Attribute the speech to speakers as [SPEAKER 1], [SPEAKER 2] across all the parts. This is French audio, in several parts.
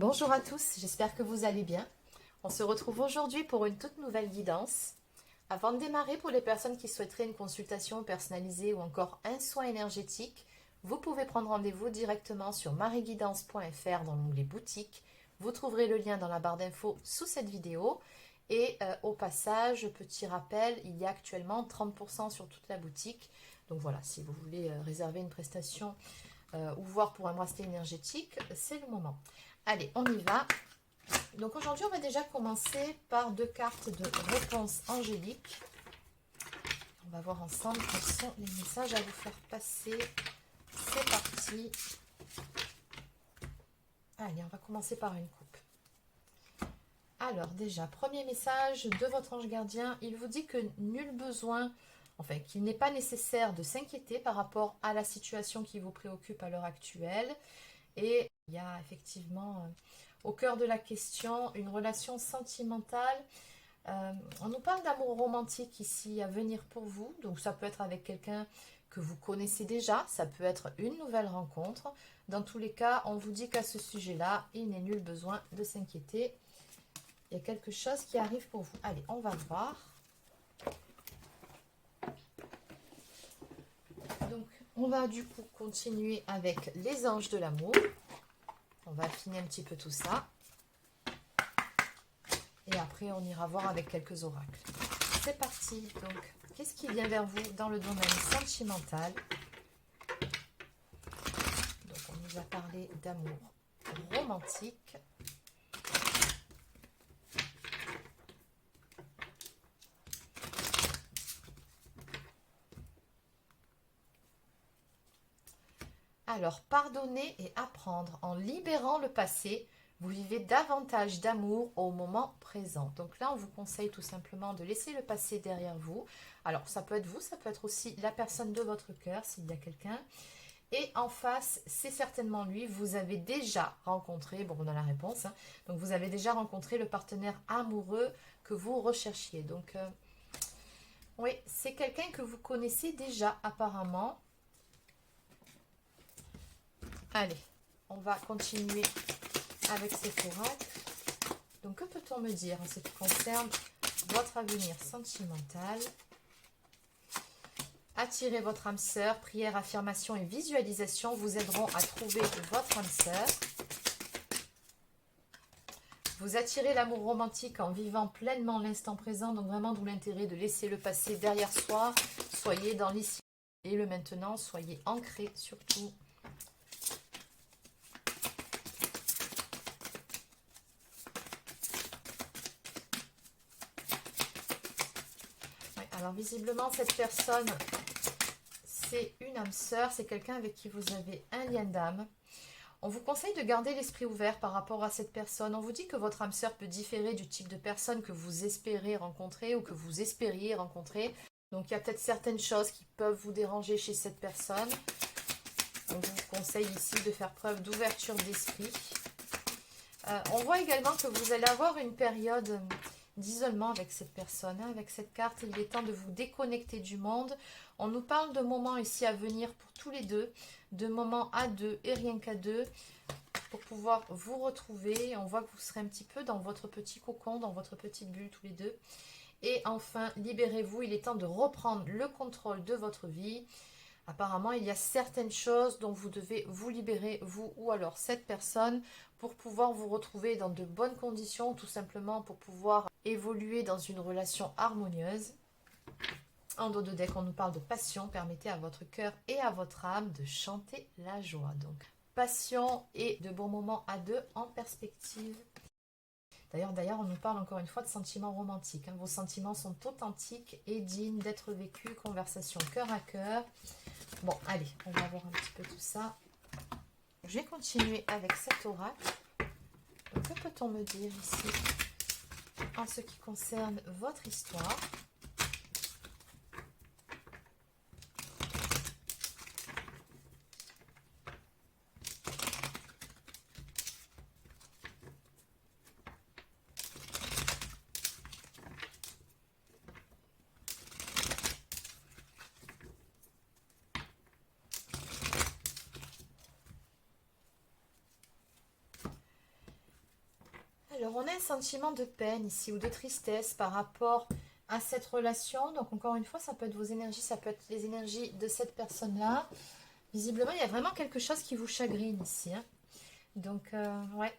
[SPEAKER 1] Bonjour à tous, j'espère que vous allez bien. On se retrouve aujourd'hui pour une toute nouvelle guidance. Avant de démarrer, pour les personnes qui souhaiteraient une consultation personnalisée ou encore un soin énergétique, vous pouvez prendre rendez-vous directement sur marieguidance.fr dans l'onglet boutique. Vous trouverez le lien dans la barre d'infos sous cette vidéo. Et au passage, petit rappel, il y a actuellement 30% sur toute la boutique. Donc voilà, si vous voulez réserver une prestation ou voir pour un bracelet énergétique, c'est le moment. Allez, on y va. Donc aujourd'hui, on va déjà commencer par deux cartes de réponse angélique. On va voir ensemble quels sont les messages à vous faire passer. C'est parti. Allez, on va commencer par une coupe. Alors déjà, premier message de votre ange gardien. Il vous dit que nul besoin, enfin qu'il n'est pas nécessaire de s'inquiéter par rapport à la situation qui vous préoccupe à l'heure actuelle. Et il y a effectivement au cœur de la question une relation sentimentale. On nous parle d'amour romantique ici à venir pour vous. Donc ça peut être avec quelqu'un que vous connaissez déjà, ça peut être une nouvelle rencontre. Dans tous les cas, on vous dit qu'à ce sujet-là, il n'est nul besoin de s'inquiéter. Il y a quelque chose qui arrive pour vous. Allez, on va voir. Donc, on va du coup continuer avec les anges de l'amour. On va affiner un petit peu tout ça. Et après, on ira voir avec quelques oracles. C'est parti. Donc, qu'est-ce qui vient vers vous dans le domaine sentimental? Donc, on nous a parlé d'amour romantique. Alors, pardonner et apprendre en libérant le passé. Vous vivez davantage d'amour au moment présent. Donc là, on vous conseille tout simplement de laisser le passé derrière vous. Alors, ça peut être vous, ça peut être aussi la personne de votre cœur, s'il y a quelqu'un. Et en face, c'est certainement lui. Vous avez déjà rencontré, bon, on a la réponse, hein. Donc, vous avez déjà rencontré le partenaire amoureux que vous recherchiez. Donc, oui, c'est quelqu'un que vous connaissez déjà apparemment. Allez, on va continuer avec cet oracle. Donc, que peut-on me dire en ce qui concerne votre avenir sentimental? Attirez votre âme sœur. Prière, affirmation et visualisation vous aideront à trouver votre âme sœur. Vous attirez l'amour romantique en vivant pleinement l'instant présent. Donc, vraiment, d'où l'intérêt de laisser le passé derrière soi. Soyez dans l'ici et le maintenant. Soyez ancrés surtout. Alors visiblement, cette personne, c'est une âme sœur, c'est quelqu'un avec qui vous avez un lien d'âme. On vous conseille de garder l'esprit ouvert par rapport à cette personne. On vous dit que votre âme sœur peut différer du type de personne que vous espérez rencontrer ou que vous espériez rencontrer. Donc il y a peut-être certaines choses qui peuvent vous déranger chez cette personne. On vous conseille ici de faire preuve d'ouverture d'esprit. On voit également que vous allez avoir une période d'isolement avec cette personne, hein. Avec cette carte, il est temps de vous déconnecter du monde. On nous parle de moments ici à venir pour tous les deux, de moments à deux et rien qu'à deux, pour pouvoir vous retrouver. On voit que vous serez un petit peu dans votre petit cocon, dans votre petite bulle tous les deux. Et enfin, libérez-vous, il est temps de reprendre le contrôle de votre vie. Apparemment, il y a certaines choses dont vous devez vous libérer, vous ou alors cette personne, pour pouvoir vous retrouver dans de bonnes conditions, tout simplement pour pouvoir évoluer dans une relation harmonieuse. En dos de deck, on nous parle de passion. Permettez à votre cœur et à votre âme de chanter la joie. Donc, passion et de bons moments à deux en perspective. D'ailleurs, on nous parle encore une fois de sentiments romantiques, hein. Vos sentiments sont authentiques et dignes d'être vécus. Conversation cœur à cœur. Bon, allez, on va voir un petit peu tout ça. Je vais continuer avec cet oracle. Donc, que peut-on me dire ici en ce qui concerne votre histoire? Alors, on a un sentiment de peine ici ou de tristesse par rapport à cette relation. Donc, encore une fois, ça peut être vos énergies, ça peut être les énergies de cette personne-là. Visiblement, il y a vraiment quelque chose qui vous chagrine ici, hein. Donc, ouais.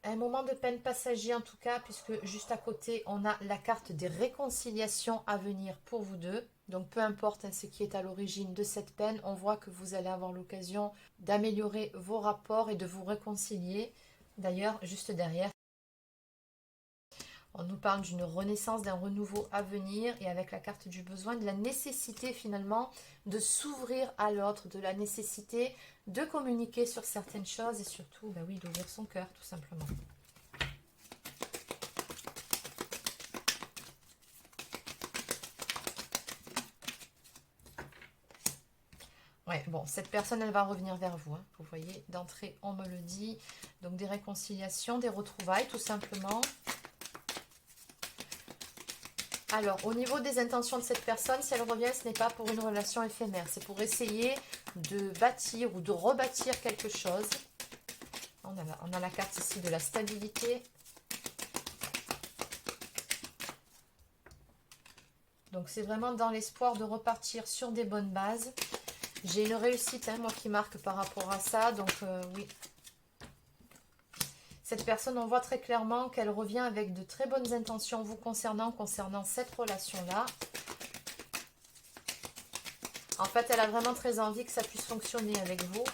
[SPEAKER 1] Un moment de peine passager en tout cas, puisque juste à côté, on a la carte des réconciliations à venir pour vous deux. Donc, peu importe hein, ce qui est à l'origine de cette peine, on voit que vous allez avoir l'occasion d'améliorer vos rapports et de vous réconcilier. D'ailleurs, juste derrière, on nous parle d'une renaissance, d'un renouveau à venir et avec la carte du besoin, de la nécessité finalement de s'ouvrir à l'autre, de la nécessité de communiquer sur certaines choses et surtout, bah oui, d'ouvrir son cœur tout simplement. Ouais, bon, cette personne, elle va revenir vers vous, hein. Vous voyez, d'entrée, on me le dit. Donc des réconciliations, des retrouvailles tout simplement. Alors, au niveau des intentions de cette personne, si elle revient, ce n'est pas pour une relation éphémère. C'est pour essayer de bâtir ou de rebâtir quelque chose. On a la carte ici de la stabilité. Donc, c'est vraiment dans l'espoir de repartir sur des bonnes bases. J'ai une réussite, hein, moi, qui marque par rapport à ça. Donc, oui. Cette personne, on voit très clairement qu'elle revient avec de très bonnes intentions vous concernant cette relation-là. En fait, elle a vraiment très envie que ça puisse fonctionner avec vous.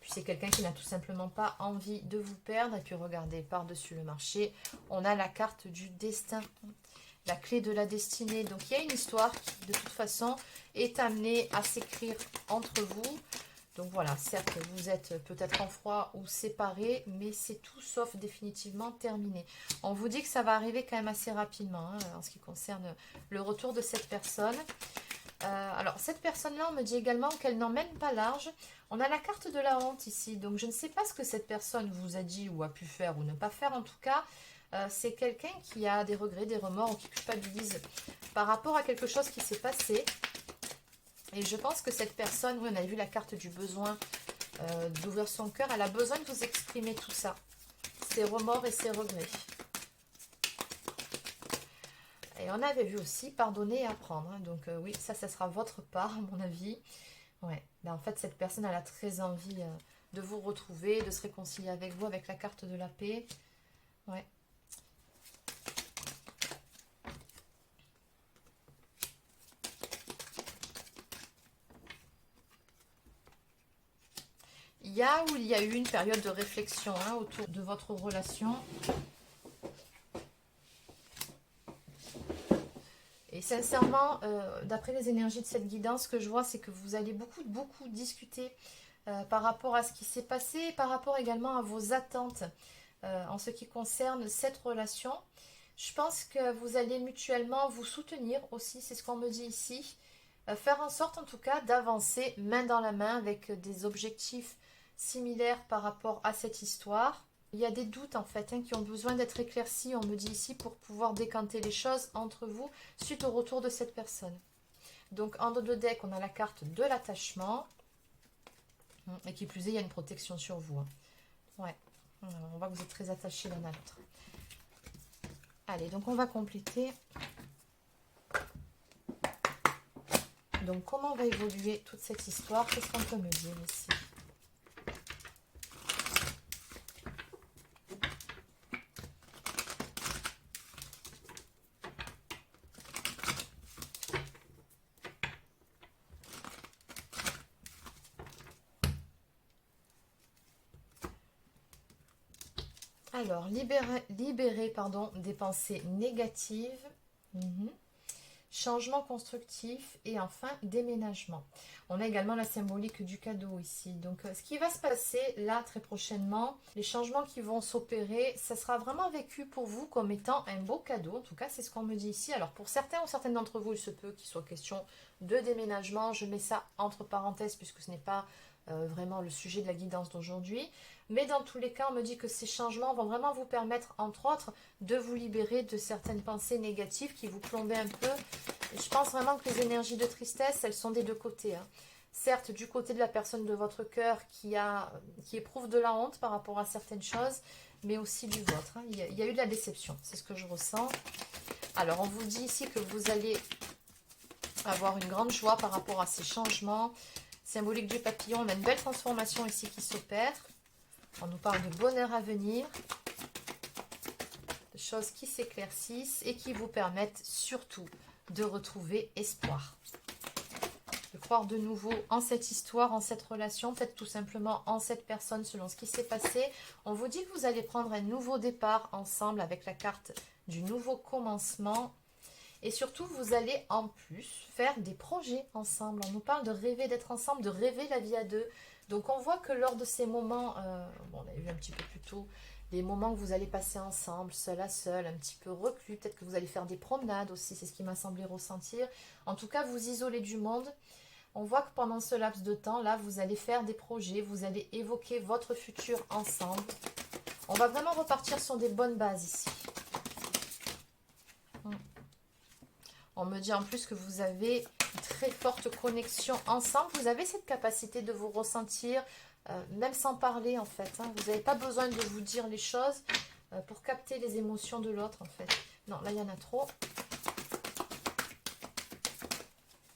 [SPEAKER 1] Puis c'est quelqu'un qui n'a tout simplement pas envie de vous perdre. Et puis regardez, par-dessus le marché, on a la carte du destin, la clé de la destinée. Donc il y a une histoire qui, de toute façon, est amenée à s'écrire entre vous. Donc voilà, certes, vous êtes peut-être en froid ou séparés, mais c'est tout sauf définitivement terminé. On vous dit que ça va arriver quand même assez rapidement, hein, en ce qui concerne le retour de cette personne. Alors, cette personne-là, on me dit également qu'elle n'emmène pas large. On a la carte de la honte ici, donc je ne sais pas ce que cette personne vous a dit ou a pu faire ou ne pas faire. En tout cas, c'est quelqu'un qui a des regrets, des remords ou qui culpabilise par rapport à quelque chose qui s'est passé. Et je pense que cette personne, oui, on a vu la carte du besoin d'ouvrir son cœur. Elle a besoin de vous exprimer tout ça, ses remords et ses regrets. Et on avait vu aussi pardonner et apprendre, hein. Donc oui, ça sera votre part, à mon avis. Ouais. Ben, en fait, cette personne, elle a très envie de vous retrouver, de se réconcilier avec vous, avec la carte de la paix. Ouais. Il y a eu une période de réflexion hein, autour de votre relation. Et sincèrement, d'après les énergies de cette guidance, ce que je vois, c'est que vous allez beaucoup discuter par rapport à ce qui s'est passé, par rapport également à vos attentes en ce qui concerne cette relation. Je pense que vous allez mutuellement vous soutenir aussi, c'est ce qu'on me dit ici. Faire en sorte en tout cas d'avancer main dans la main avec des objectifs similaires par rapport à cette histoire. Il y a des doutes en fait hein, qui ont besoin d'être éclaircis, on me dit ici, pour pouvoir décanter les choses entre vous suite au retour de cette personne. Donc en dos de deck, on a la carte de l'attachement. Et qui plus est, il y a une protection sur vous. Hein. Ouais, on voit que vous êtes très attachés l'un à l'autre. Allez, donc on va compléter. Donc comment va évoluer toute cette histoire? Qu'est-ce qu'on peut me dire ici? Alors, libérer des pensées négatives. Changement constructif et enfin déménagement. On a également la symbolique du cadeau ici. Donc ce qui va se passer là très prochainement, les changements qui vont s'opérer, ça sera vraiment vécu pour vous comme étant un beau cadeau. En tout cas, c'est ce qu'on me dit ici. Alors pour certains ou certaines d'entre vous, il se peut qu'il soit question de déménagement. Je mets ça entre parenthèses puisque ce n'est pas vraiment le sujet de la guidance d'aujourd'hui. Mais dans tous les cas, on me dit que ces changements vont vraiment vous permettre, entre autres, de vous libérer de certaines pensées négatives qui vous plombaient un peu. Et je pense vraiment que les énergies de tristesse, elles sont des deux côtés. Hein. certes du côté de la personne de votre cœur qui éprouve de la honte par rapport à certaines choses, mais aussi du vôtre. Hein. Il y a eu de la déception, c'est ce que je ressens. Alors, on vous dit ici que vous allez avoir une grande joie par rapport à ces changements. Symbolique du papillon, on a une belle transformation ici qui s'opère. On nous parle de bonheur à venir, de choses qui s'éclaircissent et qui vous permettent surtout de retrouver espoir. De croire de nouveau en cette histoire, en cette relation, peut-être tout simplement en cette personne selon ce qui s'est passé. On vous dit que vous allez prendre un nouveau départ ensemble avec la carte du nouveau commencement. Et surtout, vous allez en plus faire des projets ensemble. On nous parle de rêver d'être ensemble, de rêver la vie à deux. Donc on voit que lors de ces moments, bon, on a vu un petit peu plus tôt, les moments que vous allez passer ensemble, seul à seul, un petit peu reclus, peut-être que vous allez faire des promenades aussi, c'est ce qui m'a semblé ressentir. En tout cas, vous isoler du monde. On voit que pendant ce laps de temps, là, vous allez faire des projets, vous allez évoquer votre futur ensemble. On va vraiment repartir sur des bonnes bases ici. On me dit en plus que vous avez une très forte connexion ensemble. Vous avez cette capacité de vous ressentir, même sans parler en fait. Hein. Vous n'avez pas besoin de vous dire les choses pour capter les émotions de l'autre en fait. Non, là il y en a trop.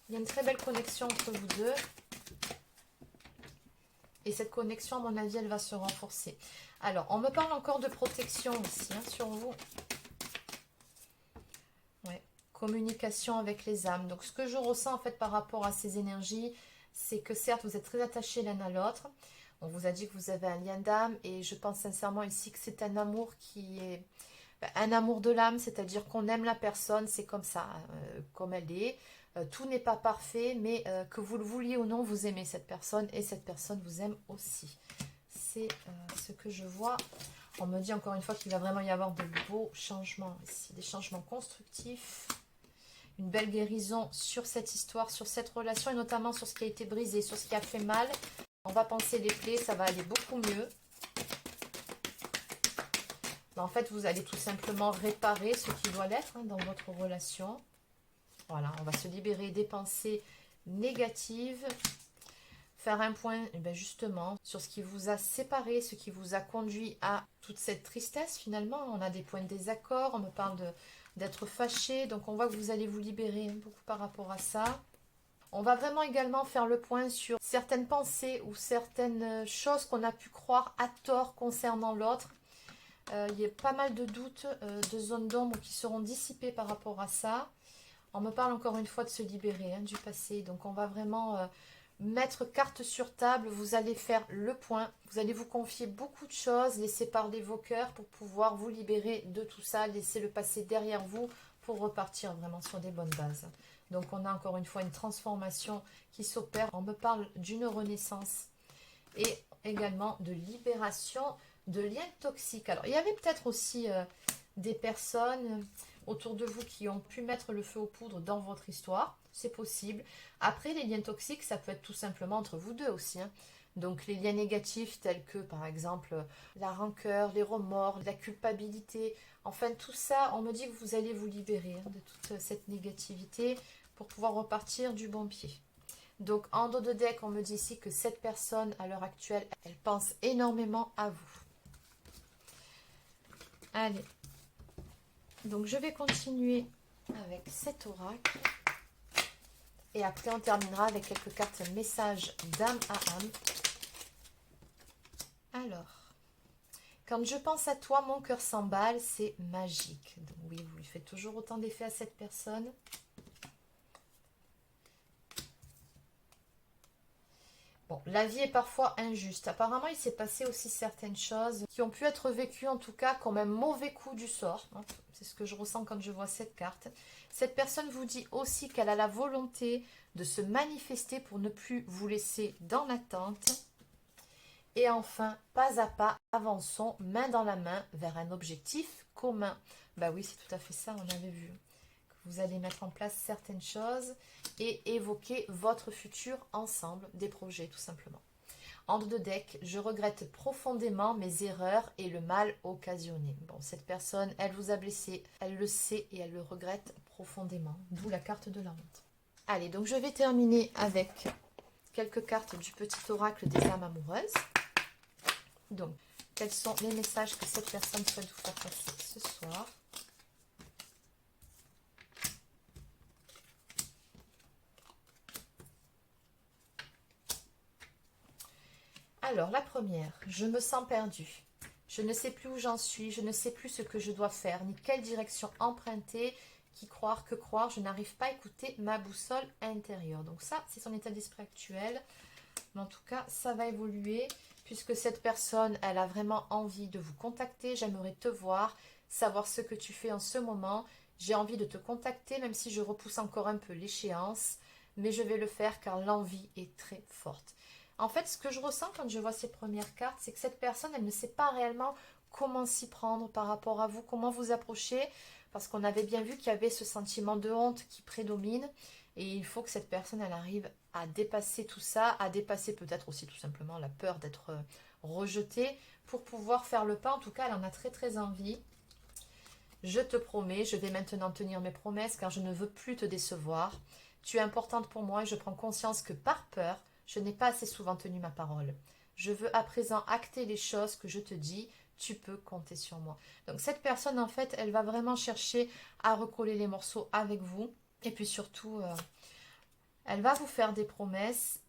[SPEAKER 1] Il y a une très belle connexion entre vous deux. Et cette connexion, à mon avis, elle va se renforcer. Alors, on me parle encore de protection aussi hein, sur vous. Ouais. Communication avec les âmes. Donc, ce que je ressens en fait par rapport à ces énergies, c'est que certes, vous êtes très attachés l'un à l'autre. On vous a dit que vous avez un lien d'âme et je pense sincèrement ici que c'est un amour qui est un amour de l'âme, c'est-à-dire qu'on aime la personne, c'est comme ça, comme elle est. Tout n'est pas parfait, mais que vous le vouliez ou non, vous aimez cette personne et cette personne vous aime aussi. C'est ce que je vois. On me dit encore une fois qu'il va vraiment y avoir de beaux changements ici, des changements constructifs. Une belle guérison sur cette histoire, sur cette relation et notamment sur ce qui a été brisé, sur ce qui a fait mal. On va penser les plaies, ça va aller beaucoup mieux. En fait, vous allez tout simplement réparer ce qui doit l'être hein, dans votre relation. Voilà, on va se libérer des pensées négatives. Faire un point justement sur ce qui vous a séparé, ce qui vous a conduit à toute cette tristesse finalement. On a des points de désaccord, on me parle d'être fâché. Donc on voit que vous allez vous libérer beaucoup par rapport à ça. On va vraiment également faire le point sur certaines pensées ou certaines choses qu'on a pu croire à tort concernant l'autre. Il y a pas mal de doutes, de zones d'ombre qui seront dissipées par rapport à ça. On me parle encore une fois de se libérer hein, du passé. Donc on va vraiment mettre carte sur table. Vous allez faire le point. Vous allez vous confier beaucoup de choses. Laisser parler vos cœurs pour pouvoir vous libérer de tout ça. Laisser le passé derrière vous pour repartir vraiment sur des bonnes bases. Donc on a encore une fois une transformation qui s'opère. On me parle d'une renaissance et également de libération de liens toxiques. Alors il y avait peut-être aussi des personnes autour de vous qui ont pu mettre le feu aux poudres dans votre histoire, c'est possible. Après, les liens toxiques, ça peut être tout simplement entre vous deux aussi. Hein. Donc les liens négatifs tels que par exemple la rancœur, les remords, la culpabilité, enfin tout ça, on me dit que vous allez vous libérer hein, de toute cette négativité pour pouvoir repartir du bon pied. Donc en dos de deck, on me dit ici que cette personne à l'heure actuelle, elle pense énormément à vous. Allez. Donc je vais continuer avec cet oracle. Et après on terminera avec quelques cartes messages d'âme à âme. Alors, quand je pense à toi, mon cœur s'emballe, c'est magique. Donc oui, vous lui faites toujours autant d'effet à cette personne. Bon, la vie est parfois injuste. Apparemment, il s'est passé aussi certaines choses qui ont pu être vécues, en tout cas, comme un mauvais coup du sort. C'est ce que je ressens quand je vois cette carte. Cette personne vous dit aussi qu'elle a la volonté de se manifester pour ne plus vous laisser dans l'attente. Et enfin, pas à pas, avançons main dans la main vers un objectif commun. Bah oui, c'est tout à fait ça, on avait vu. Vous allez mettre en place certaines choses et évoquer votre futur ensemble, des projets tout simplement. En dos de deck, je regrette profondément mes erreurs et le mal occasionné. Bon, cette personne, elle vous a blessé, elle le sait et elle le regrette profondément. D'où la carte de la honte. Allez, donc je vais terminer avec quelques cartes du petit oracle des âmes amoureuses. Donc, quels sont les messages que cette personne souhaite vous faire passer ce soir? Alors, la première, je me sens perdue. Je ne sais plus où j'en suis, je ne sais plus ce que je dois faire, ni quelle direction emprunter, qui croire, que croire, je n'arrive pas à écouter ma boussole intérieure. Donc ça, c'est son état d'esprit actuel. Mais en tout cas, ça va évoluer, puisque cette personne, elle a vraiment envie de vous contacter. J'aimerais te voir, savoir ce que tu fais en ce moment. J'ai envie de te contacter, même si je repousse encore un peu l'échéance. Mais je vais le faire car l'envie est très forte. En fait, ce que je ressens quand je vois ces premières cartes, c'est que cette personne, elle ne sait pas réellement comment s'y prendre par rapport à vous, comment vous approcher, parce qu'on avait bien vu qu'il y avait ce sentiment de honte qui prédomine, et il faut que cette personne, elle arrive à dépasser tout ça, à dépasser peut-être aussi tout simplement la peur d'être rejetée, pour pouvoir faire le pas. En tout cas, elle en a très très envie. Je te promets, je vais maintenant tenir mes promesses, car je ne veux plus te décevoir. Tu es importante pour moi et je prends conscience que par peur, je n'ai pas assez souvent tenu ma parole. Je veux à présent acter les choses que je te dis. Tu peux compter sur moi. Donc cette personne, en fait, elle va vraiment chercher à recoller les morceaux avec vous. Et puis surtout, elle va vous faire des promesses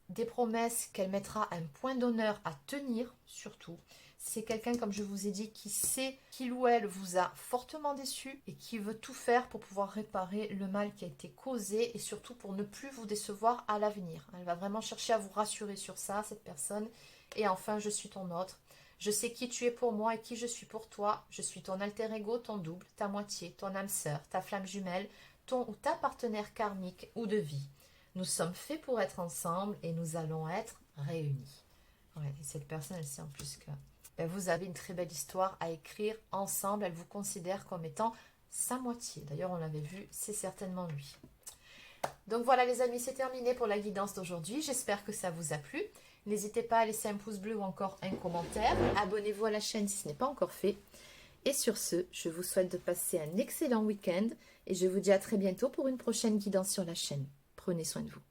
[SPEAKER 1] qu'elle mettra un point d'honneur à tenir, surtout. C'est quelqu'un, comme je vous ai dit, qui sait qu'il ou elle vous a fortement déçu et qui veut tout faire pour pouvoir réparer le mal qui a été causé et surtout pour ne plus vous décevoir à l'avenir. Elle va vraiment chercher à vous rassurer sur ça, cette personne. Et enfin, je suis ton autre. Je sais qui tu es pour moi et qui je suis pour toi. Je suis ton alter ego, ton double, ta moitié, ton âme sœur, ta flamme jumelle, ton ou ta partenaire karmique ou de vie. Nous sommes faits pour être ensemble et nous allons être réunis. Ouais, et cette personne, elle sait en plus que vous avez une très belle histoire à écrire ensemble. Elle vous considère comme étant sa moitié. D'ailleurs, on l'avait vu, c'est certainement lui. Donc voilà les amis, c'est terminé pour la guidance d'aujourd'hui. J'espère que ça vous a plu. N'hésitez pas à laisser un pouce bleu ou encore un commentaire. Abonnez-vous à la chaîne si ce n'est pas encore fait. Et sur ce, je vous souhaite de passer un excellent week-end et je vous dis à très bientôt pour une prochaine guidance sur la chaîne. Prenez soin de vous.